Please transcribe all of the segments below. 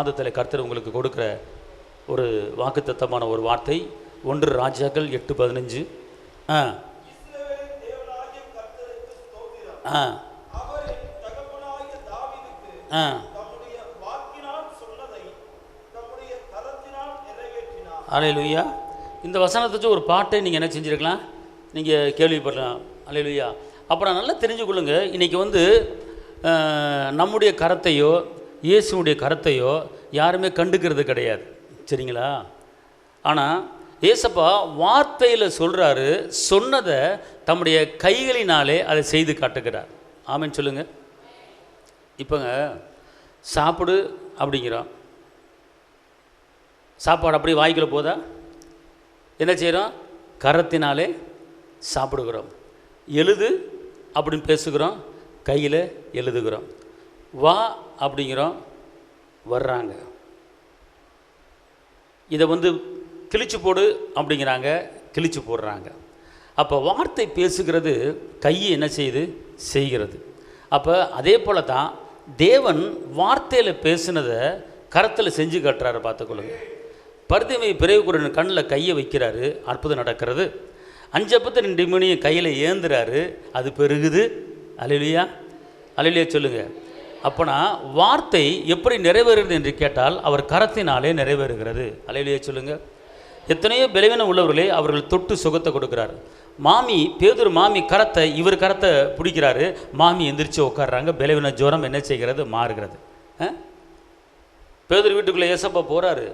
மாதத்தில் கர்த்தர் உங்களுக்கு கொடுக்குற ஒரு வாக்குத்தத்தமான ஒரு வார்த்தை 1 ராஜாக்கள் 8:15. அல்லேலூயா. இந்த வசனத்தை ஒரு பாட்டை நீங்கள் என்ன செஞ்சுருக்கலாம், நீங்கள் கேள்விப்படலாம். அல்லேலூயா. அப்புறம் நல்லா தெரிஞ்சுக்கொள்ளுங்க, இன்றைக்கி நம்முடைய கரத்தையோ இயேசுடைய கரத்தையோ யாருமே கண்டுக்கிறது கிடையாது, சரிங்களா? ஆனால் ஏசப்பா வார்த்தையில் சொல்கிறாரு, சொன்னதை தம்முடைய கைகளினாலே அதை செய்து காட்டுகிறார். ஆமென் சொல்லுங்கள். இப்போங்க சாப்பிடு அப்படிங்கிறோம், சாப்பாடு அப்படியே வாய்க்குள்ள போதா? என்ன செய்கிறோம்? கரத்தினாலே சாப்பிடுகிறோம். எழுது அப்படின்னு பேசுகிறோம், கையில் எழுதுகிறோம். வா அப்படிங்கிறோம், வர்றாங்க. இதை கிழிச்சு போடு அப்படிங்கிறாங்க, கிழிச்சு போடுறாங்க. அப்போ வார்த்தை பேசுகிறது, கையை என்ன செய்யுது? செய்கிறது. அப்போ அதே போல தான் தேவன் வார்த்தையில் பேசுனதை கரத்தில் செஞ்சு காட்டுறாரு. பார்த்துக்கொள்ளுங்க. பரிதேமை பிறகுக்குறன் கண்ணில் கையை வைக்கிறாரு, அற்புதம் நடக்கிறது. 5 அப்பத்தை 2 மணியை கையில் ஏந்துறாரு, அது பெருகுது. அல்லேலூயா, அல்லேலூயா சொல்லுங்கள். அப்போனா வார்த்தை எப்படி நிறைவேறுகிறது என்று கேட்டால் அவர் கரத்தினாலே நிறைவேறுகிறது. அல்லேலூயா சொல்லுங்கள். எத்தனையோ பலவீனம் உள்ளவர்களே அவர்கள் தொட்டு சுகத்தை கொடுக்குறாரு. பேதுரு மாமி கரத்தை, இவர் கரத்தை பிடிக்கிறாரு, மாமி எந்திரிச்சு உட்காடுறாங்க, பலவீன ஜுரம் என்ன செய்கிறது? மாறுகிறது. பேதுரு வீட்டுக்குள்ளே ஏசப்பா போகிறாரு,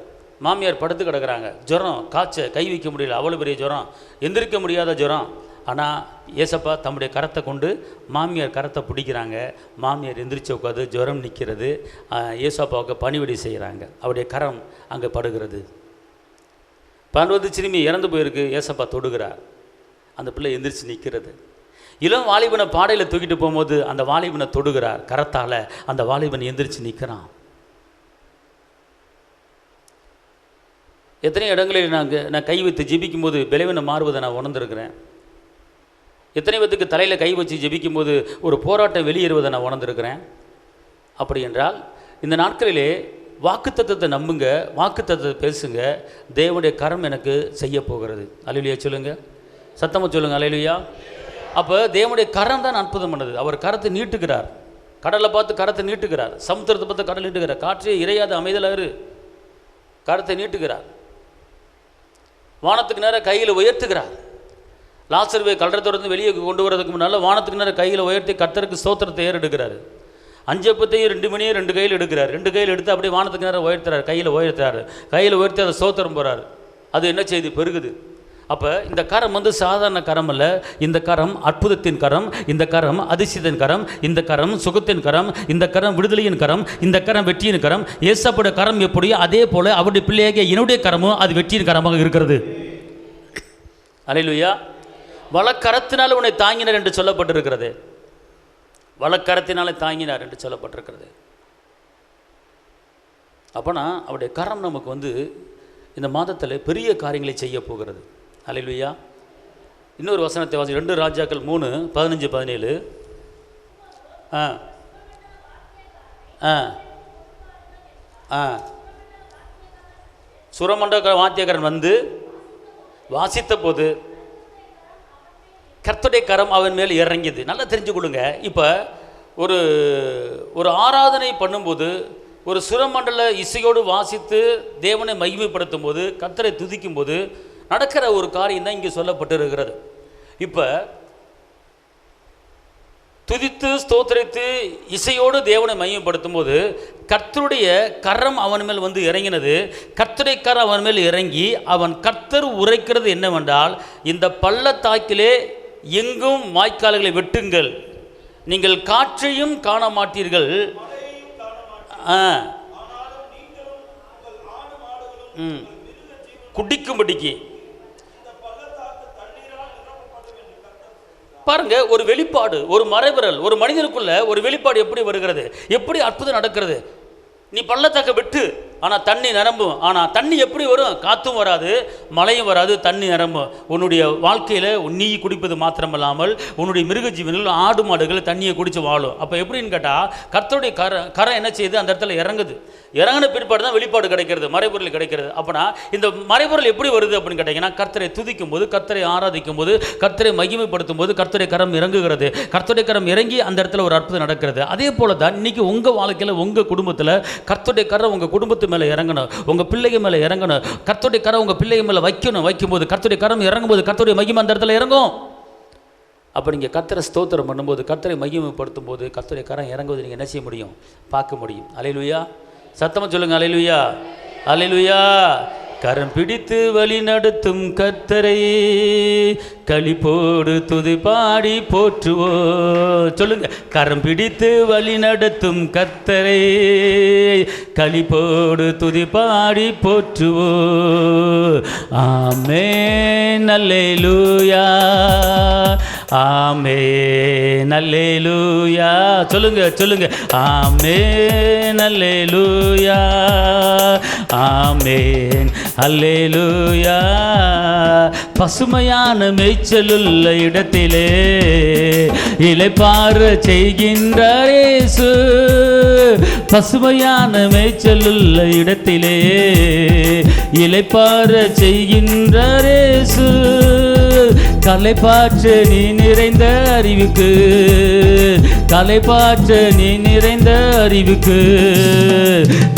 மாமியார் படுத்து கிடக்கிறாங்க, ஜுரம், காய்ச்ச, கை வைக்க முடியல, அவ்வளோ பெரிய ஜுரம், எந்திரிக்க முடியாத ஜுரம். ஆனால் ஏசப்பா தம்முடைய கரத்தை கொண்டு மாமியார் கரத்தை பிடிக்கிறாங்க, மாமியார் எந்திரிச்சு உட்காது, ஜுரம் நிற்கிறது. ஏசப்பாவுக்கு பணிவிடை செய்கிறாங்க, அவருடைய கரம் அங்கே படுகிறது. 12 சிறுமி இறந்து போயிருக்கு, ஏசப்பா தொடுகிறார், அந்த பிள்ளை எந்திரிச்சு நிற்கிறது. இளம் வாலிபனை பாடையில் தூக்கிட்டு போகும்போது அந்த வாலிபனை தொடுகிறார் கரத்தால், அந்த வாலிபன் எந்திரிச்சு நிற்கிறான். எத்தனை இடங்களில் நான் கை வைத்து ஜெபிக்கும் போது பலவீனம் மாறுவதை நான் உணர்ந்திருக்கிறேன். எத்தனை பேத்துக்கு தலையில் கை வச்சு ஜெபிக்கும் போது ஒரு போராட்டம் வெளியேறுவதை நான் உணர்ந்திருக்கிறேன். அப்படி என்றால் இந்த நாட்களிலே வாக்குத்தத்தத்தை நம்புங்க, வாக்குத்தத்தத்தை பேசுங்க. தேவனுடைய கரம் எனக்கு செய்ய போகிறது. அல்லேலூயா சொல்லுங்கள், சத்தமாக சொல்லுங்கள். அல்லேலூயா. அப்போ தேவனுடைய கரம் தான் அற்புதம் பண்ணது. அவர் கரத்தை நீட்டுகிறார், கடலை பார்த்து கரத்தை நீட்டுகிறார், சமுத்திரத்தை பார்த்து கடல் நீட்டுகிறார், காற்றே இறையாத அமைதலாரு கரத்தை நீட்டுகிறார், வானத்துக்கு நேரம் கையில் உயர்த்துகிறார். லாசருவை கல்லறையிலிருந்து வெளியே கொண்டு வரதுக்கு முன்னால் வானத்துக்கு நேரம் கையில் உயர்த்தி கர்த்தருக்கு ஸ்தோத்திரத்தை ஏறெடுக்கிறார். 5 அப்பத்தையும் 2 மணியும் 2 கையில் எடுக்கிறார். 2 கையில் எடுத்து அப்படியே வானத்துக்கு நேரம் உயர்த்துறாரு, கையில் உயர்த்துறாரு, கையில் உயர்த்தி அதை ஸ்தோத்திரம் போகிறார். அது என்ன செய்து? பெருகுது. அப்போ இந்த கரம் சாதாரண கரம் அல்ல, இந்த கரம் அற்புதத்தின் கரம், இந்த கரம் அதிசயத்தின் கரம், இந்த கரம் சுகத்தின் கரம், இந்த கரம் விடுதலையின் கரம், இந்த கரம் வெற்றியின் கரம். ஏசப்போட கரம் எப்படியோ அதே போல அவருடைய பிள்ளையாக என்னுடைய கரமும் அது வெற்றியின் கரமாக இருக்கிறது. அல்லேலூயா. வலக்கரத்தினால் உன்னை தாங்கினார் என்று சொல்லப்பட்டிருக்கிறது. வலக்கரத்தினாலே தாங்கினார் என்று சொல்லப்பட்டிருக்கிறது. அப்போனா அவருடைய கரம் நமக்கு இந்த மாதத்தில் பெரிய காரியங்களை செய்ய போகிறது. அல்லேலூயா. இன்னொரு வசனத்தை வாசி, 2 ராஜாக்கள் 3:15-17. சுரமண்டல வாத்தியக்காரன் வாசித்த போது கர்த்தருடைய கரம் அவன் மேல் இறங்கியது. நல்லா தெரிஞ்சு கொடுங்க. இப்போ ஒரு ஆராதனை பண்ணும்போது, ஒரு சுரமண்டல இசையோடு வாசித்து தேவனை மகிமைப்படுத்தும் போது, கர்த்தரை துதிக்கும் போது நடக்கிற ஒரு காரியம் தான் இங்கே சொல்லப்பட்டிருக்கிறது. இப்போ துதித்து ஸ்தோத்திரித்து இசையோடு தேவனை மகிமைப்படுத்தும் போது கர்த்தருடைய கரம் அவன் மேல் இறங்கினது. கர்த்தருடைய கரம் அவன் மேல் இறங்கி அவன் கர்த்தர் உரைக்கிறது என்னவென்றால், இந்த பள்ளத்தாக்கிலே எங்கும் வாய்க்கால்களை வெட்டுங்கள், நீங்கள் காற்றையும் காண மாட்டீர்கள், குடிக்கும்படிக்கு. பாருங்க, ஒரு வெளிப்பாடு, ஒரு மறைவிரல், ஒரு மனிதனுக்குள்ள ஒரு வெளிப்பாடு எப்படி வருகிறது, எப்படி அற்புதம் நடக்கிறது. நீ பள்ளத்தாக்க விட்டு ஆனால் தண்ணி நிரம்பும். ஆனால் தண்ணி எப்படி வரும்? காற்றும் வராது, மழையும் வராது, தண்ணி நிரம்பும். உன்னுடைய வாழ்க்கையில் நீ குடிப்பது மாத்திரமல்லாமல் உன்னுடைய மிருக ஜீவனில் ஆடு மாடுகள் தண்ணியை குடித்து வாழும். அப்போ எப்படின்னு கேட்டால் கர்த்தருடைய கரை என்ன செய்யுது? அந்த இடத்துல இறங்குது. இறங்கின பிற்பாடு தான் வெளிப்பாடு கிடைக்கிறது, மறைபொருள் கிடைக்கிறது. அப்போனா இந்த மறைபொருள் எப்படி வருது அப்படின்னு கேட்டிங்கன்னா, கர்த்தரை துதிக்கும் போது, கர்த்தரை ஆராதிக்கும் போது, கர்த்தரை மகிமைப்படுத்தும் போது கர்த்தருடைய கரம் இறங்குகிறது. கர்த்தருடைய கரம் இறங்கி அந்த இடத்துல ஒரு அற்புதம் நடக்கிறது. அதே போல தான் இன்னைக்கு உங்கள் வாழ்க்கையில் உங்கள் குடும்பத்தில் கர்த்தருடைய கரம் உங்கள் குடும்பத்து மேலே இறங்கணும், உங்கள் பிள்ளைங்க மேலே இறங்கணும். கர்த்தருடைய கரம் உங்கள் பிள்ளைங்க மேலே வைக்கும்போது கர்த்தருடைய கரம் இறங்கும்போது கர்த்தருடைய மகிமை அந்த இடத்துல இறங்கும். அப்போ நீங்கள் கர்த்தரை ஸ்தோத்திரம் பண்ணும்போது, கர்த்தரை மகிமைப்படுத்தும் போது கர்த்தருடைய கரம் இறங்குவது நீங்கள் என்ன செய்ய முடியும்? பார்க்க முடியும். அல்லேலூயா, சத்தமாக சொல்லுங்கள். அல்லேலூயா, அல்லேலூயா. கரம் பிடித்து வழி நடத்தும் கர்த்தரை களிப்போடு துதி பாடி போற்றுவோ. சொல்லுங்க, கரம் பிடித்து வழி நடத்தும் கர்த்தரை களிப்போடு துதி பாடி போற்றுவோ. ஆமென், அல்லேலூயா, ஆமென், அல்லேலூயா. சொல்லுங்க, சொல்லுங்க. ஆமென், அல்லேலூயா, ஆமென், அல்லேலூயா. பசுமையான மேய்ச்சலுள்ள இடத்திலே இளைப்பாற செய்கின்றார் இயேசு. பசுமையான மேய்ச்சலுள்ள இடத்திலே இளைப்பாற செய்கின்றார் இயேசு. கலைப்பாற்று நீ நிறைந்த அறிவுக்கு, கலைப்பாற்று நீ நிறைந்த அறிவுக்கு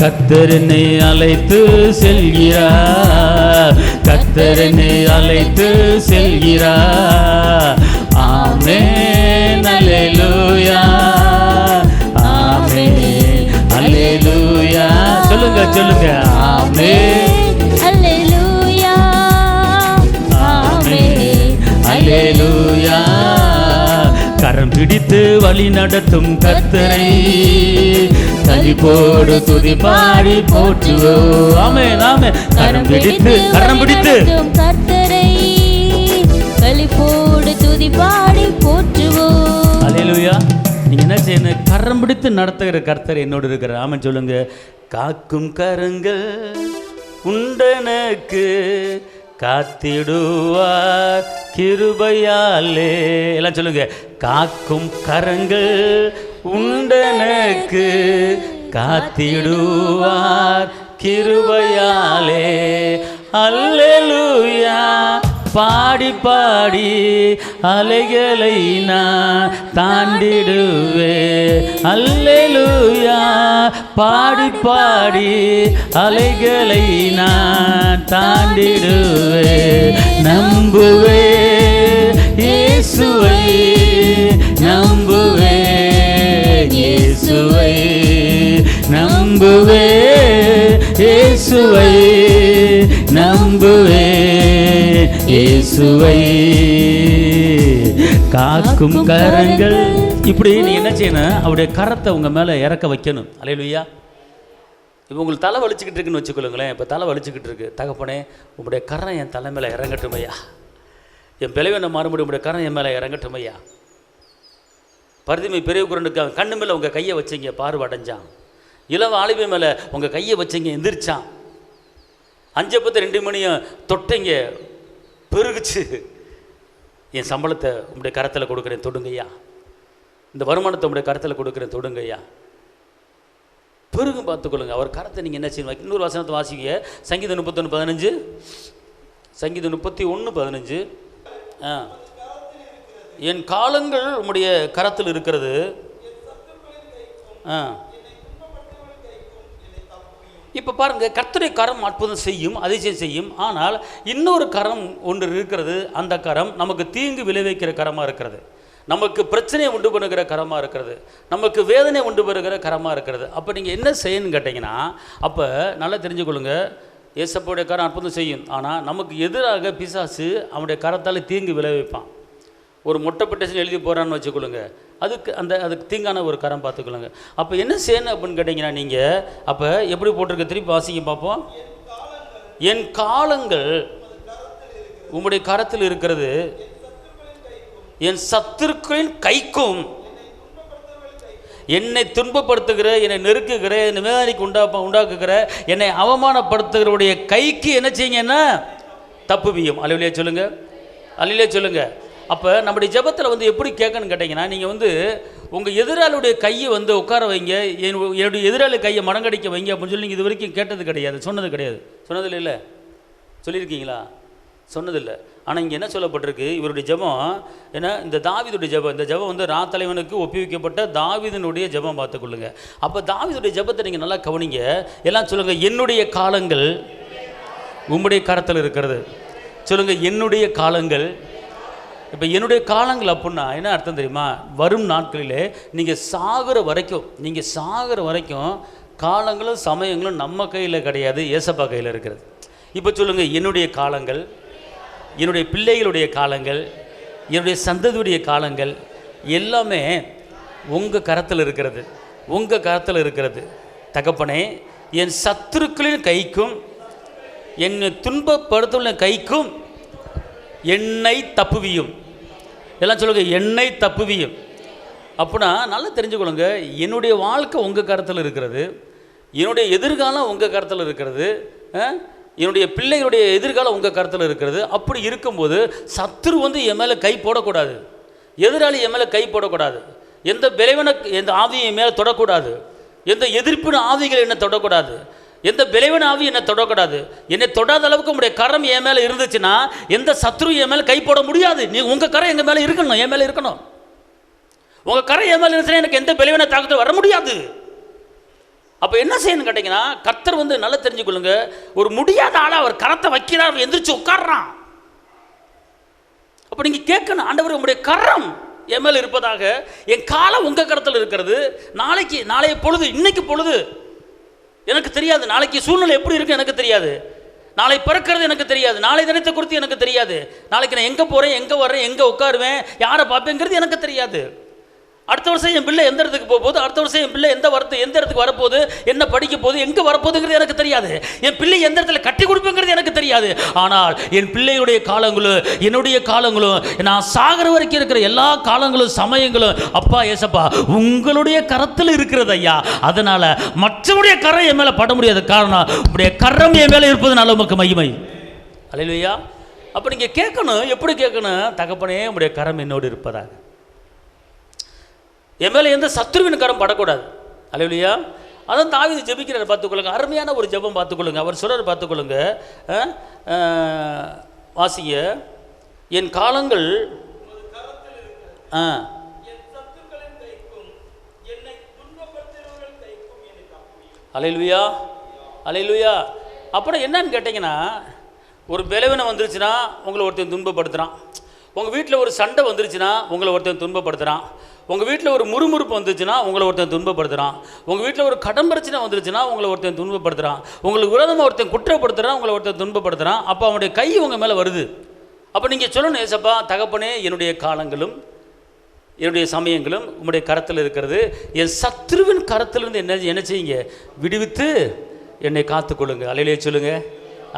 கர்த்தர் என்னை அழைத்து செல்கிறார், கர்த்தர் என்னை அழைத்து செல்கிறார். ஆமென், அல்லேலூயா, ஆமென், அல்லேலூயா. சொல்லுங்க, சொல்லுங்க. ஆமென், அல்லேலூயா, ஆமென், அல்லேலூயா. கரம் பிடித்து வழி நடத்தும் கர்த்தரை களிப்போடு துதி பாடி போற்றுவோ. ஆமென், ஆமென். கரம் பிடித்து கர்த்தரை களிப்போடு துதி பாடி போற்றுவோ. அல்லேலூயா. நீங்க என்ன செய்யணும்? கரம் பிடித்து நடத்துகிற கர்த்தர் என்னோடு இருக்கிறார். ஆமென் சொல்லுங்க. காக்கும் கரங்கள் உண்டனக்கு காத்திடுவார் கிருபையாலே. எல்லாம் சொல்லுங்க. காக்கும் கரங்கள் உண்டனக்கு காத்திடுவார் கிருபையாலே. அல்லேலூயா. பாடி பாடி அலைகளை நான் தாண்டிடுவே. அல்லேலூயா. பாடி பாடி அலைகளை நான் தாண்டிடுவே. நம்புவே இயேசுவை, நம்புவே இயேசுவை, நம்புவே இயேசுவை, நம்புவே இயேசுவை. காக்கும் கரங்கள். இப்படி நீ என்ன செய்யணும்? அவருடைய கரத்தை உங்க மேல இறக்க வைக்கணும். அல்லேலூயா. இப்போ உங்களுக்கு தலை வலிச்சுக்கிட்டு இருக்குன்னு வச்சுக்கொள்ளுங்களேன். இப்போ தலை வலிச்சுக்கிட்டு இருக்கு. தகப்பனே, உங்களுடைய கரம் என் தலை மேலே இறங்கட்டும் ஐயா. என் பிளவனை மாறுபடி உங்களுடைய கரம் என் மேலே இறங்கட்டும் ஐயா. பரிதிமை பெரிய குரனுக்கு கண்ணு மேலே உங்கள் கையை வச்சிங்க, பார்வை அடைஞ்சான். இளவ ஆளுமை மேலே உங்கள் கையை வச்சிங்க, எந்திரிச்சான். 5:10 மணியும் தொட்டைங்க, பெருகுச்சு. என் சம்பளத்தை உங்களுடைய கரத்தில் கொடுக்குறேன், தொடுங்கய்யா. இந்த வருமானத்தை உங்களுடைய கரத்தில் கொடுக்குறேன், தொடுங்கய்யா. பெருகும் பார்த்துக்கொள்ளுங்க. அவர் கரத்தை நீங்கள் என்ன செய்யணும்? இன்னொரு வசனத்தை வாசிக்க. சங்கீதம் 31:15. சங்கீதம் 31:15. என் காலங்கள் உம்முடைய கரத்தில் இருக்கிறது. இப்போ பாருங்க, கர்த்தருடைய கரம் அற்புதம் செய்யும், அதிசயம் செய்யும். ஆனால் இன்னொரு கரம் ஒன்று இருக்கிறது. அந்த கரம் நமக்கு தீங்கு விளைவிக்கிற கரமாக இருக்கிறது, நமக்கு பிரச்சனையை உண்டு பண்ணுகிற கரமாக இருக்கிறது, நமக்கு வேதனை உண்டு பண்ணுகிற கரமாக இருக்கிறது. அப்போ நீங்கள் என்ன செய்யணும்னு கேட்டிங்கன்னா, அப்போ நல்லா தெரிஞ்சுக்கொள்ளுங்க. ஏசப்போடைய கரம் அற்புதம் செய்யும். ஆனால் நமக்கு எதிராக பிசாசு அவனுடைய கரத்தால் தீங்கு விளைவிப்பான். ஒரு மொட்டை பெட்டேஷன் எழுதி போகிறான்னு வச்சுக்கொள்ளுங்க, அதுக்கு தீங்கான ஒரு கரம் பார்த்துக்கொள்ளுங்க. அப்போ என்ன செய்யணும் அப்படின்னு கேட்டிங்கன்னா, நீங்கள் அப்போ எப்படி போட்டிருக்க? திருப்பி வாசிங்க பார்ப்போம். என் காலங்கள் உம்முடைய கரத்தில் இருக்கிறது, என் சத்துருக்களின் கைக்கும் என்னை துன்பப்படுத்துகிற, என்னை நெருக்குகிற, என்னை வேதனைக்கு உண்டாக்குகிற, என்னை அவமானப்படுத்துகிறவுடைய கைக்கு என்ன செய்யுங்கன்னா தப்புவியும். அல்லேலூயா சொல்லுங்க, அல்லேலூயா சொல்லுங்க. அப்போ நம்முடைய ஜெபத்தில் வந்து எப்படி கேட்கணும்னு கேட்டிங்கன்னா, நீங்கள் வந்து உங்கள் எதிராளியுடைய கையை வந்து உட்கார வைங்க, என்னுடைய எதிராளி கையை மடங்கடிக்க வைங்க அப்படின்னு சொல்லி நீங்கள் இது வரைக்கும் கேட்டது கிடையாது, சொன்னது கிடையாது. சொன்னதில்லை? இல்லை சொல்லியிருக்கீங்களா? சொன்னதில்லை. ஆனால் இங்கே என்ன சொல்லப்பட்டிருக்கு, இவருடைய ஜெபம் ஏன்னா இந்த தாவீதுடைய ஜெபம், இந்த ஜெபம் வந்து ராத்தலைவனுக்கு ஒப்புவிக்கப்பட்ட தாவீதினுடைய ஜெபம் பார்த்துக்கொள்ளுங்க. அப்போ தாவீதுடைய ஜெபத்தை நீங்கள் நல்லா கவனிங்க. எல்லாம் சொல்லுங்கள், என்னுடைய காலங்கள் உம்முடைய கரத்தில் இருக்கிறது. சொல்லுங்கள், என்னுடைய காலங்கள். இப்போ என்னுடைய காலங்கள் அப்படின்னா என்ன அர்த்தம் தெரியுமா? வரும் நாட்களிலே நீங்கள் சாகிற வரைக்கும் காலங்களும் சமயங்களும் நம்ம கையில் கிடையாது, ஏசப்பா கையில் இருக்கிறது. இப்போ சொல்லுங்கள், என்னுடைய காலங்கள், என்னுடைய பிள்ளைகளுடைய காலங்கள், என்னுடைய சந்ததியுடைய காலங்கள் எல்லாமே உங்கள் கரத்தில் இருக்கிறது, உங்கள் கரத்தில் இருக்கிறது. தகப்பனே, என் சத்துருக்களின் கைக்கும் என்னை துன்பப்படுத்துள்ள கைக்கும் என்னை தப்புவியும். எல்லாம் சொல்லுங்கள், என்னை தப்புவியும். அப்படின்னா நல்லா தெரிஞ்சுக்கொள்ளுங்க, என்னுடைய வாழ்க்கை உங்கள் கரத்தில் இருக்கிறது, என்னுடைய எதிர்காலம் உங்கள் கரத்தில் இருக்கிறது, என்னுடைய பிள்ளைகளுடைய எதிர்காலம் உங்கள் கருத்தில் இருக்கிறது. அப்படி இருக்கும்போது சத்துரு வந்து என் மேலே கை போடக்கூடாது, எதிராளி என் மேலே கை போடக்கூடாது, எந்த விளைவன எந்த ஆவியை என் மேலே தொடக்கூடாது, எந்த எதிர்ப்பின் ஆவிகள் என்னை தொடக்கூடாது, எந்த விளைவன ஆவி என்னை தொடக்கூடாது. என்னை தொடாத அளவுக்கு உங்களுடைய கரம் என் மேலே இருந்துச்சுன்னா எந்த சத்துரு என் மேலே கை போட முடியாது. உங்கள் கரம் எங்கள் மேலே இருக்கணும், என் மேலே இருக்கணும். உங்கள் கரம் என் மேலே இருந்துச்சுன்னா எனக்கு எந்த விளைவன தாக்கத்தில் வர முடியாது. அப்போ என்ன செய்யணும்னு கேட்டிங்கன்னா, கர்த்தர் வந்து நல்லா தெரிஞ்சுக்கொள்ளுங்க, ஒரு முடியாத ஆளாக அவர் கரத்தை வைக்கிறார், எந்திரிச்சு உட்கார்றான். அப்போ நீங்கள் கேட்கணும், ஆண்டவர் உங்களுடைய கரம் என் மேலே இருப்பதாக, என் காலம் உங்கள் கரத்தில் இருக்கிறது. நாளைய பொழுது, இன்னைக்கு பொழுது எனக்கு தெரியாது, நாளைக்கு சூழ்நிலை எப்படி இருக்கு எனக்கு தெரியாது, நாளை பிறக்கிறது எனக்கு தெரியாது, நாளை தினத்தை குறித்து எனக்கு தெரியாது, நாளைக்கு நான் எங்கே போகிறேன், எங்கே வர்றேன், எங்கே உட்காருவேன், யாரை பார்ப்பேங்கிறது எனக்கு தெரியாது. அடுத்த வருஷம் என் பிள்ளை எந்த இடத்துக்கு போகுது, அடுத்த வருஷம் என் பிள்ளை எந்த இடத்துக்கு வரப்போகுது, என்ன படிக்க போகுது, எங்கே வரப்போகுதுங்கிறது எனக்கு தெரியாது, என் பிள்ளை எந்த இடத்துல கட்டி கொடுப்பேங்கிறது எனக்கு தெரியாது. ஆனால் என் பிள்ளையுடைய காலங்களும் என்னுடைய காலங்களும் நான் சாகிற வரைக்கும் இருக்கிற எல்லா காலங்களும் சமயங்களும் அப்பா ஏசப்பா உங்களுடைய கரத்தில் இருக்கிறது ஐயா. அதனால மற்றவருடைய கரம் என் மேலே பட முடியாது. காரணம் உங்களுடைய கரம் என் மேலே இருப்பதுனால உமக்கு மகிமை. அல்லேலூயா. அப்போ நீங்கள் கேட்கணும், எப்படி கேட்கணும்? தகப்பனே, உங்களுடைய கரம் என்னோடு இருப்பதாக, என் மேலே எந்த சத்துருவின் கரம் படக்கூடாது. அல்லேலூயா. அதான் தாவீது ஜெபிக்கிறார், பார்த்துக்கொள்ளுங்க. அருமையான ஒரு ஜெபம் பார்த்துக்கொள்ளுங்க. அவர் சொல்கிறார், பார்த்துக்கொள்ளுங்க, வாசிங்க, என் காலங்கள் அல்லேலூயா, அல்லேலூயா. அப்புறம் என்னன்னு கேட்டிங்கன்னா, ஒரு பலவீனம் வந்துருச்சுன்னா உங்களை ஒருத்தன் துன்பப்படுத்துகிறான், உங்கள் வீட்டில் ஒரு சண்டை வந்துருச்சுன்னா உங்களை ஒருத்தன் துன்பப்படுத்துகிறான், உங்கள் வீட்டில் ஒரு முறுமுறுப்பு வந்துச்சுன்னா உங்களை ஒருத்தன் துன்பப்படுத்துகிறான், உங்கள் வீட்டில் ஒரு கடன் பிரச்சனை வந்துருச்சுன்னா உங்களை ஒருத்தன் துன்பப்படுத்துகிறான், உங்களுக்கு விரோதமாக ஒருத்தன் குற்றப்படுத்துகிறான், உங்களை ஒருத்தன் துன்பப்படுத்துகிறான். அப்போ அவனுடைய கை உங்கள் மேலே வருது. அப்போ நீங்கள் சொல்லணும், ஏசப்பா தகப்பனே, என்னுடைய காலங்களும் என்னுடைய சமயங்களும் உங்களுடைய கரத்தில் இருக்கிறது, என் சத்ருவின் கரத்திலிருந்து என்ன செய்யுங்க, விடுவித்து என்னை காத்துக்கொள்ளுங்க. அல்லேலூயா சொல்லுங்க,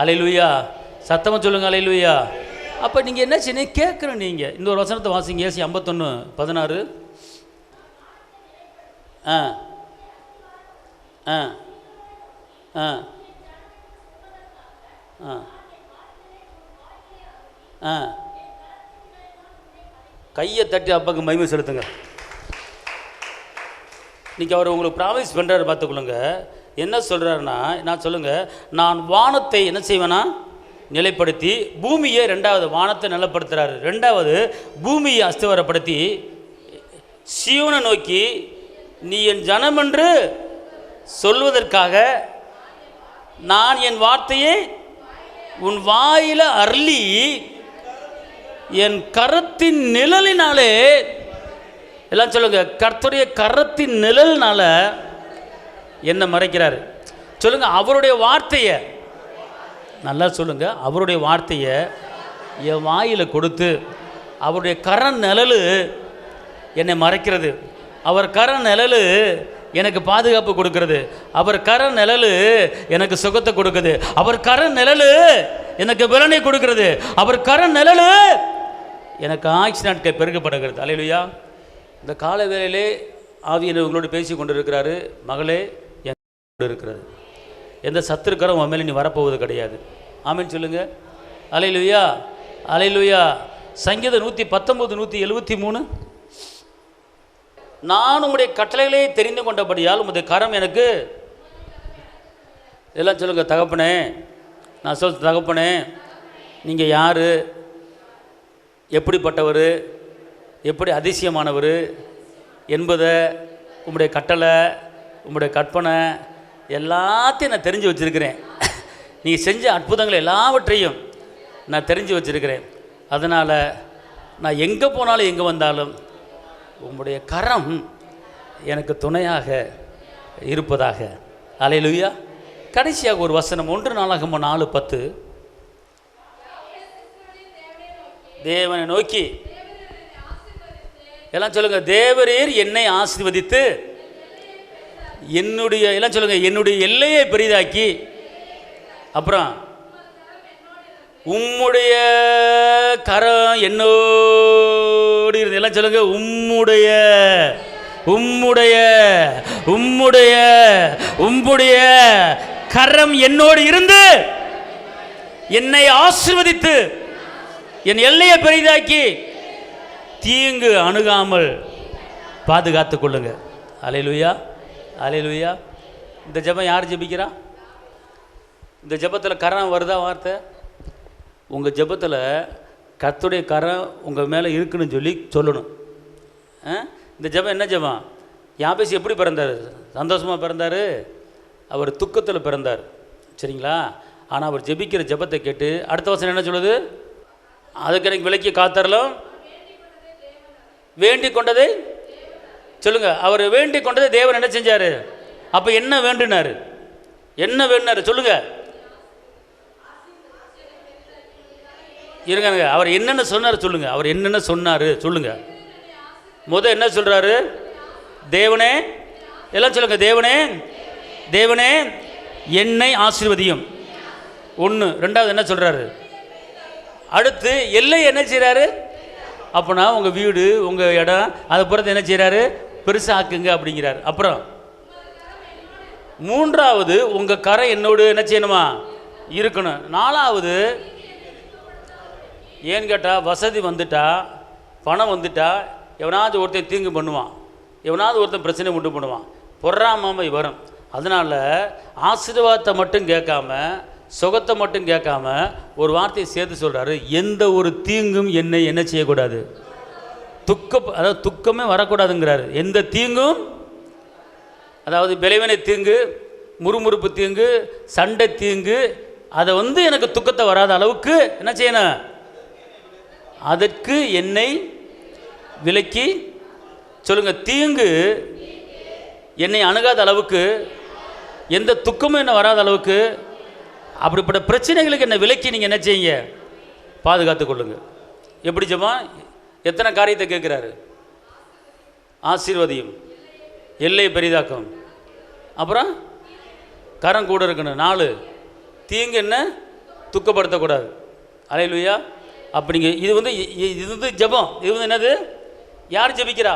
அல்லேலூயா. சத்தமாக சொல்லுங்க, அல்லேலூயா. அப்போ நீங்கள் என்ன செய்ய கேட்குறேன், நீங்கள் இந்த ஒரு வசனத்தை வாசிங்க, ஏசி 51:16. கையை தட்டி அப்பாவுக்கு மகிமை செலுத்துங்க. இன்றைக்கி அவர் உங்களுக்கு ப்ராமிஸ் பண்ணுறாரு, பார்த்துக்கொள்ளுங்க. என்ன சொல்கிறாருன்னா, நான் சொல்லுங்கள், நான் வானத்தை என்ன செய்வேன்னா நிலைப்படுத்தி பூமியை, ரெண்டாவது வானத்தை நிலைப்படுத்துகிறாரு, ரெண்டாவது பூமியை அஸ்திவாரப்படுத்தி சீயோனை நோக்கி நீ என் ஜனம் என்று சொல்வதற்காக நான் என் வார்த்தையை உன் வாயில அருளி என் கரத்தின் நிழலினாலே, எல்லாம் சொல்லுங்க, கர்த்தருடைய கரத்தின் நிழலினால என்ன மறைக்கிறாரு சொல்லுங்க. அவருடைய வார்த்தையை நல்லா சொல்லுங்க, அவருடைய வார்த்தையை என் வாயில கொடுத்து அவருடைய கர நிழல் என்னை மறைக்கிறது, அவர் கர நிழல் எனக்கு பாதுகாப்பு கொடுக்கிறது, அவர் கர நிழல் எனக்கு சுகத்தை கொடுக்குது, அவர் கர நிழல் எனக்கு பலனை கொடுக்கிறது, அவர் கர நிழல் எனக்கு ஆயுசு நாட்கள் பெருக்கப்படுகிறது. அல்லேலூயா. இந்த கால வேளையிலே ஆவியானவர் உங்களோடு பேசி கொண்டு இருக்கிறாரு. மகளே, என் இருக்கிறது, எந்த சத்துருக்கரும் உன் மேலே நீ வரப்போவது கிடையாது. ஆமென் சொல்லுங்க. அல்லேலூயா, அல்லேலூயா. சங்கீதம் 119 173. நான் உங்களுடைய கட்டளைகளை தெரிந்து கொண்டபடியால் உங்களுடைய கரம் எனக்கு, எல்லாம் சொல்லுங்க. தகப்பனே, நான் சொல்ல தகப்பனே, நீங்கள் யார், எப்படிப்பட்டவர், எப்படி அதிசயமானவர் என்பதை உங்களுடைய கட்டளை, உங்களுடைய கற்பனை எல்லாத்தையும் நான் தெரிஞ்சு வச்சுருக்கிறேன். நீங்கள் செஞ்ச அற்புதங்கள் எல்லாவற்றையும் நான் தெரிஞ்சு வச்சுருக்கிறேன். அதனால் நான் எங்கே போனாலும் எங்கே வந்தாலும் உங்களுடைய கரம் எனக்கு துணையாக இருப்பதாக. அல்லேலூயா. கடைசியாக ஒரு வசனம் 1 நாளாகமம் 4:10. தேவனை நோக்கி, எல்லாம் சொல்லுங்க, தேவரீர் என்னை ஆசீர்வதித்து என்னுடைய, எல்லாம் சொல்லுங்க, என்னுடைய எல்லையை பெரிதாக்கி, அப்புறம் உம்முடைய கரம் என்னோடு இருந்து, எல்லாம் சொல்லுங்க, உம்முடைய உம்முடைய உம்முடைய உம்முடைய கரம் என்னோடு இருந்து என்னை ஆசீர்வதித்து என் எல்லையை பெரிதாக்கி தீங்கு அணுகாமல் பாதுகாத்து கொள்ளுங்க. அல்லேலூயா, அல்லேலூயா. இந்த ஜெபம் யார் ஜெபிக்கிறா? இந்த ஜெபத்தில் கரம் வருதா வார்த்தை? உங்கள் ஜெபத்தில் கர்த்தருடைய கரம் உங்கள் மேலே இருக்குன்னு சொல்லி சொல்லணும். இந்த ஜெபம் என்ன ஜெபம்? யாபேஸ் எப்படி பிறந்தார்? சந்தோஷமாக பிறந்தார், அவர் துக்கத்தில் பிறந்தார், சரிங்களா? ஆனால் அவர் ஜெபிக்கிற ஜெபத்தை கேட்டு அடுத்த வசனம் என்ன சொல்லுது? அதுக்கு எனக்கு விலக்கி காத்தரலும் வேண்டி கொண்டதை சொல்லுங்க. அவர் வேண்டி கொண்டதை தேவன் என்ன செஞ்சார்? அப்போ என்ன வேண்டுனார்? என்ன வேண்டுனார் சொல்லுங்க. இருங்க, அவர் என்னென்ன சொன்னார் சொல்லுங்க. அவர் என்னென்ன சொன்னார் சொல்லுங்க. என்ன சொல்றாரு? தேவனே, எல்லாம் சொல்லுங்க, தேவனே, தேவனே என்னை ஆசீர்வதியும். 1. 2வது என்ன சொல்றாரு? அடுத்து எல்லை என்ன செய்கிறாரு? அப்போனா உங்கள் வீடு, உங்கள் இடம், அதை பொறுத்து என்ன செய்கிறாரு? பெருசாக்குங்க அப்படிங்கிறார். அப்புறம் 3வது உங்கள் கரை என்னோடு என்ன செய்யணுமா? இருக்கணும். 4வது ஏன்னு கேட்டால், வசதி வந்துட்டா, பணம் வந்துட்டா, எவனாவது ஒருத்தன் தீங்கு பண்ணுவான், எவனாவது ஒருத்தன் பிரச்சனை உண்டு பண்ணுவான், பொறாமை வரும். அதனால் ஆசீர்வாதத்தை மட்டும் கேட்காம, சுகத்தை மட்டும் கேட்காம ஒரு வார்த்தையை சேர்த்து சொல்கிறாரு, எந்த ஒரு தீங்கும் என்னை என்ன செய்யக்கூடாது, அதாவது துக்கமே வரக்கூடாதுங்கிறாரு. எந்த தீங்கும், அதாவது விளைவினை தீங்கு, முறுமுறுப்பு தீங்கு, சண்டை தீங்கு, அதை எனக்கு துக்கத்தை வராத அளவுக்கு என்ன செய்யணும்? அதற்கு என்னை விலக்கி சொல்லுங்க. தீங்கு என்னை அணுகாத அளவுக்கு, எந்த துக்கமும் என்ன வராத அளவுக்கு, அப்படிப்பட்ட பிரச்சனைகளுக்கு என்ன விலக்கி நீங்கள் என்ன செய்யுங்க? பாதுகாத்து கொள்ளுங்க. எப்படி ஜெபா? எத்தனை காரியத்தை கேட்குறாரு? ஆசீர்வதியும், எல்லை பெரிதாக்கும், அப்புறம் கரம் கூட இருக்கணும். 4 தீங்கு என்ன துக்கப்படுத்தக்கூடாது. அல்லேலூயா. அப்படிங்க. இது ஜெபம். இது என்னது? யார் ஜெபிக்கிறா?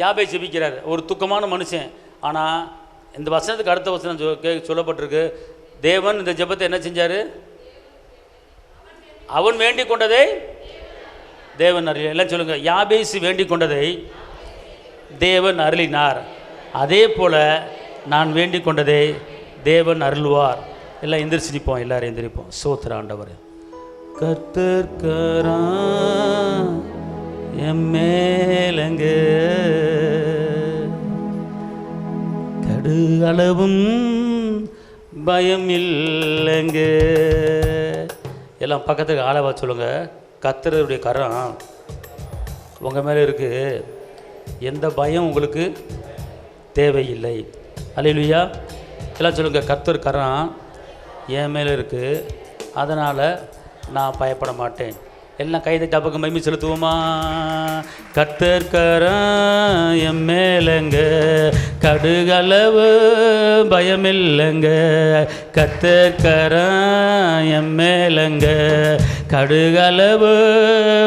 யாபே ஜெபிக்கிறார். ஒரு துக்கமான மனுஷன். ஆனால் இந்த வசனத்துக்கு அடுத்த வசனம் சொல்லப்பட்டிருக்கு, தேவன் இந்த ஜெபத்தை என்ன செஞ்சார்? அவன் வேண்டிக் கொண்டதை தேவன் அருளினார். எல்லாம் சொல்லுங்க, யாபேசு வேண்டிக் கொண்டதை தேவன் அருளினார். அதே போல நான் வேண்டிக் கொண்டதை தேவன் அருள்வார். எல்லாம் எந்திரிச்சு நிற்போம், எல்லாரும் எந்திரிப்போம். ஸ்தோத்திர ஆண்டவரே. கர்த்தர் கரம் எம்மேலங்க கடு அளவும் பயம் இல்லைங்க. எல்லாம் பக்கத்துக்கு ஆளவா சொல்லுங்க. கர்த்தருடைய கரம் உங்கள் மேலே இருக்குது, எந்த பயம் உங்களுக்கு தேவையில்லை. அல்லேலூயா. எல்லாம் சொல்லுங்க, கர்த்தர் கரம் என் மேலே இருக்குது, அதனால் நான் பயப்பட மாட்டேன். எல்லாம் கைதை டப்புக்கு மகிமை செலுத்துவோமா? கர்த்தர் கரம் என் மேலங்க கடுகளவு பயமில்லைங்க. கர்த்தர் கரம் என் மேலங்க கடுகளவு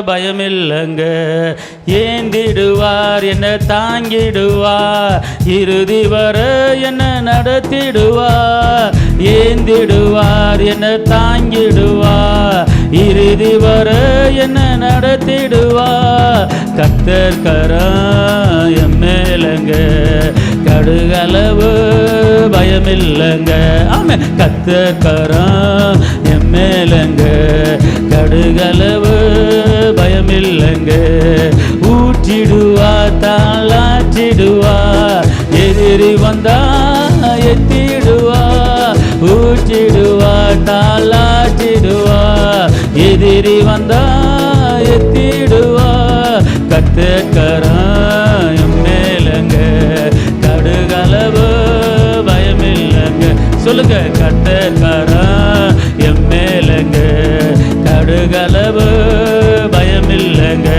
பயமில்லைங்க. ஏந்திடுவார் என்ன தாங்கிடுவார், இறுதி வர என்ன நடத்திடுவார். ஏந்திடுவார் என்ன தாங்கிடுவார், இறுதி வர என்ன நடத்திடுவார். கர்த்தர் கரம் என் மேலங்க, கடுகளவு பயமில்லைங்க. ஆமென். கர்த்தர் கரம் என் மேலங்க, கடுகளவு பயமில்லைங்க. ஊற்றிடுவார் தாளாற்றிடுவார், எதிரி வந்தா எத்திடுவார். ஊற்றிடுவார் தாளாற்றிடுவார், எதிரி வந்தா எத்திடுவார். கர்த்தர் கரம் என் மேலங்க, கடுகளவு பயமில்லைங்க. சொல்லுங்க. கர்த்தர் கரம் என் மேலங்க, கடுகளவு பயமில்லைங்க.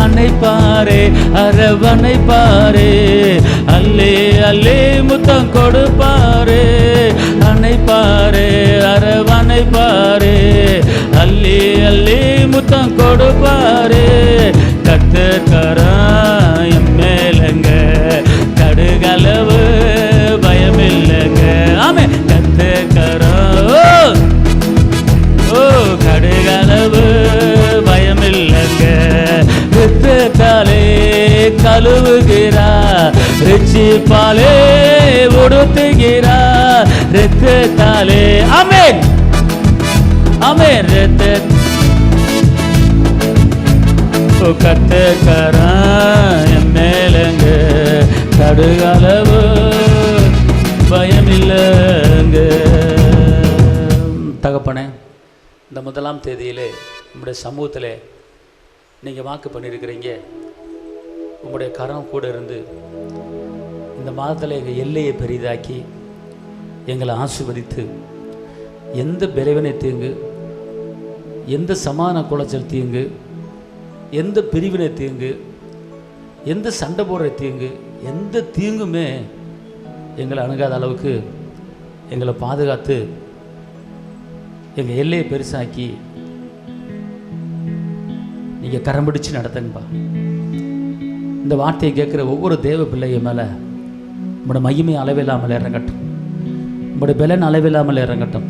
அணைப்பாரே அரவணைப்பாரே, அல்லே அல்லே முத்தம் கொடுப்பாரே. அணைப்பாரே அரவணைப்பாரே, அல்லே அல்லே முத்தம் கொடுப்பாரே. கர்த்தர் கரம் என் மேலங்க, கடுகளவு பயமில்லைங்க. ஆமென். கர்த்தர் கரம் கடுகளவு பயமில்லைங்க. இரத்தத்தாலே கழுவுகிறார், ரட்சிப்பாலே உடுத்துகிறார். இரத்தத்தாலே ஆமென் ஆமென். கர்த்தர் கரம் என் மேலங்க, கடுகளவு பயமில்லைங்க. தகப்பனே, இந்த முதலாம் தேதியிலே உங்களுடைய சமூகத்தில் நீங்கள் வாக்கு பண்ணியிருக்கிறீங்க. உங்களுடைய கரம் கூட இருந்து இந்த மாதத்தில் எங்கள் எல்லையை பெரிதாக்கி எங்களை ஆசீர்வதித்து எந்த பிளவினை தீங்கு, எந்த சமான குலைச்சல் தீங்கு, எந்த பிரிவினை தீங்கு, எந்த சண்டை போடுற தீங்கு, எந்த தீங்குமே எங்களை அணுகாத அளவுக்கு எங்களை பாதுகாத்து எங்கள் எல்லையை பெருசாக்கி நீங்கள் கரம் பிடிச்சு நடத்துங்கப்பா. இந்த வார்த்தையை கேட்குற ஒவ்வொரு தேவ பிள்ளைய மேலே உங்களோட மகிமை அளவில்லாமல் இறங்கட்டும், உங்களுடைய பலன் அளவில்லாமல் இறங்கட்டும்,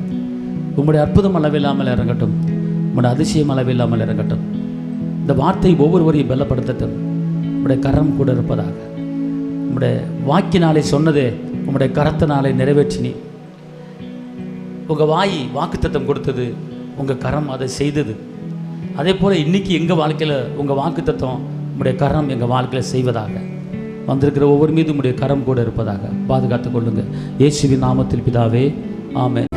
உங்களுடைய அற்புதம் அளவில்லாமல் இறங்கட்டும், உங்களுடைய அதிசயம் அளவில்லாமல் இறங்கட்டும். இந்த வார்த்தை ஒவ்வொருவரையும் பலப்படுத்தட்டும். உங்களுடைய கரம் கூட இருப்பதாக. உங்களுடைய வாக்கினாலே சொன்னதே உங்களுடைய கரத்தினாலே நிறைவேற்றினி. உங்கள் வாய் வாக்குத்தத்தம் கொடுத்தது, உங்கள் கரம் அதை செய்தது. அதே போல் இன்றைக்கி எங்கள் வாழ்க்கையில் உங்கள் வாக்குத்தத்தம் உங்களுடைய கரம் எங்கள் வாழ்க்கையில் செய்வதாக. வந்திருக்கிற ஒவ்வொரு மீது உங்களுடைய கரம் கூட இருப்பதாக பாதுகாத்து கொள்ளுங்கள். இயேசுவின் நாமத்தில் பிதாவே, ஆமென்.